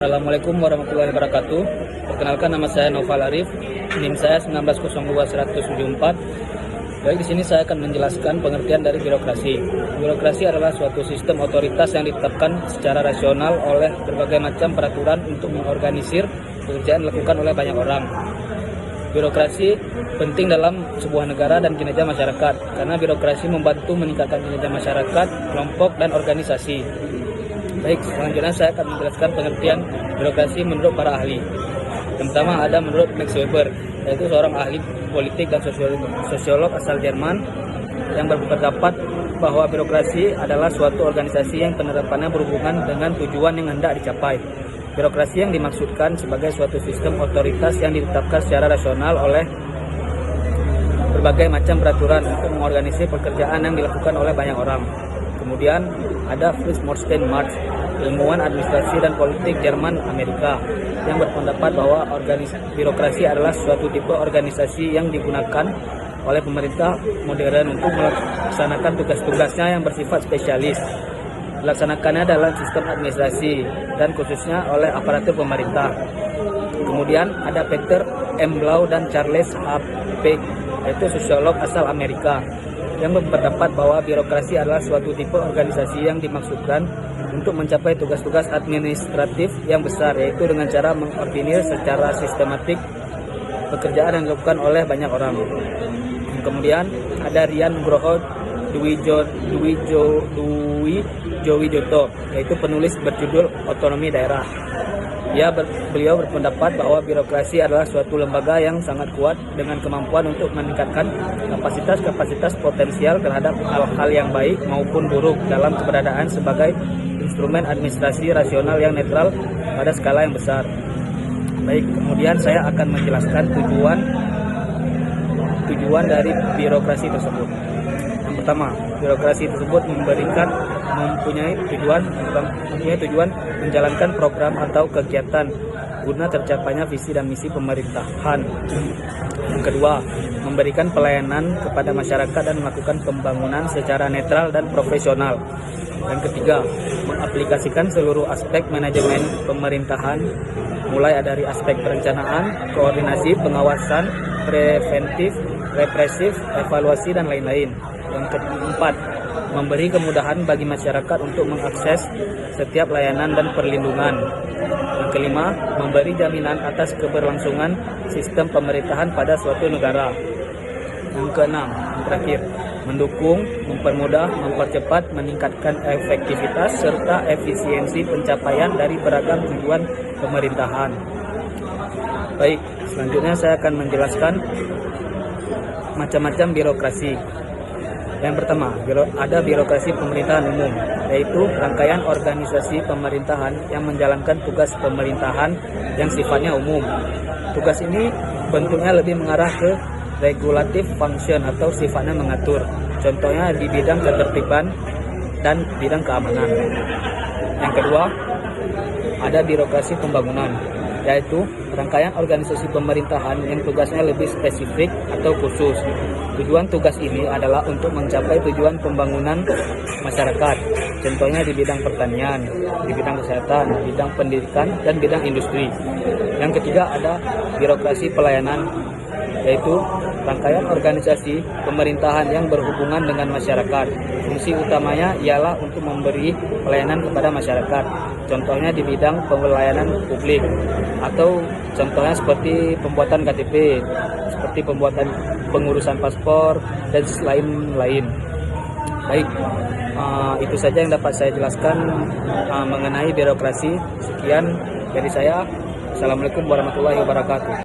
Assalamualaikum warahmatullahi wabarakatuh. Perkenalkan, nama saya Noval Arif, NIM saya 1902174. Baik, di sini saya akan menjelaskan pengertian dari birokrasi. Birokrasi adalah suatu sistem otoritas yang ditetapkan secara rasional oleh berbagai macam peraturan untuk mengorganisir pekerjaan dilakukan oleh banyak orang. Birokrasi penting dalam sebuah negara dan kinerja masyarakat, karena birokrasi membantu meningkatkan kinerja masyarakat, kelompok, dan organisasi. Baik, selanjutnya saya akan menjelaskan pengertian birokrasi menurut para ahli. Yang pertama ada menurut Max Weber, yaitu seorang ahli politik dan sosiolog asal Jerman yang berpendapat bahwa birokrasi adalah suatu organisasi yang penerapannya berhubungan dengan tujuan yang hendak dicapai. Birokrasi yang dimaksudkan sebagai suatu sistem otoritas yang ditetapkan secara rasional oleh berbagai macam peraturan untuk mengorganisir pekerjaan yang dilakukan oleh banyak orang. Kemudian ada Fritz Morsten Marx, ilmuwan administrasi dan politik Jerman Amerika, yang berpendapat bahwa birokrasi adalah suatu tipe organisasi yang digunakan oleh pemerintah modern untuk melaksanakan tugas-tugasnya yang bersifat spesialis. Dilaksanakannya dalam sistem administrasi dan khususnya oleh aparatur pemerintah. Kemudian ada Peter M. Blau dan Charles A. Peck, yaitu sosiolog asal Amerika, yang berpendapat bahwa birokrasi adalah suatu tipe organisasi yang dimaksudkan untuk mencapai tugas-tugas administratif yang besar, yaitu dengan cara mengordinir secara sistematik pekerjaan yang dilakukan oleh banyak orang. Kemudian ada Rian Nugroho Dwijowijoto, yaitu penulis berjudul Otonomi Daerah. Beliau berpendapat bahwa birokrasi adalah suatu lembaga yang sangat kuat dengan kemampuan untuk meningkatkan kapasitas potensial terhadap hal-hal yang baik maupun buruk dalam keberadaan sebagai instrumen administrasi rasional yang netral pada skala yang besar. Baik, kemudian saya akan menjelaskan tujuan dari birokrasi tersebut. Yang pertama, birokrasi tersebut mempunyai tujuan menjalankan program atau kegiatan guna tercapainya visi dan misi pemerintahan. Yang kedua, memberikan pelayanan kepada masyarakat dan melakukan pembangunan secara netral dan profesional. Yang ketiga, mengaplikasikan seluruh aspek manajemen pemerintahan, mulai dari aspek perencanaan, koordinasi, pengawasan, preventif, represif, evaluasi, dan lain-lain. Yang keempat, memberi kemudahan bagi masyarakat untuk mengakses setiap layanan dan perlindungan. Yang kelima, memberi jaminan atas keberlangsungan sistem pemerintahan pada suatu negara. Yang keenam, yang terakhir, mendukung, mempermudah, mempercepat, meningkatkan efektivitas serta efisiensi pencapaian dari beragam tujuan pemerintahan. Baik, selanjutnya saya akan menjelaskan macam-macam birokrasi. Yang pertama, ada birokrasi pemerintahan umum, yaitu rangkaian organisasi pemerintahan yang menjalankan tugas pemerintahan yang sifatnya umum. Tugas ini bentuknya lebih mengarah ke regulatif function atau sifatnya mengatur. Contohnya di bidang ketertiban dan bidang keamanan. Yang kedua, ada birokrasi pembangunan, yaitu rangkaian organisasi pemerintahan yang tugasnya lebih spesifik atau khusus. Tujuan tugas ini adalah untuk mencapai tujuan pembangunan masyarakat, contohnya di bidang pertanian, di bidang kesehatan, bidang pendidikan, dan bidang industri. Yang ketiga ada birokrasi pelayanan, yaitu rangkaian organisasi pemerintahan yang berhubungan dengan masyarakat. Fungsi utamanya ialah untuk memberi pelayanan kepada masyarakat, contohnya di bidang pelayanan publik, atau contohnya seperti pembuatan KTP, seperti pembuatan pengurusan paspor, dan lain-lain. Baik, itu saja yang dapat saya jelaskan mengenai birokrasi. Sekian dari saya. Assalamualaikum warahmatullahi wabarakatuh.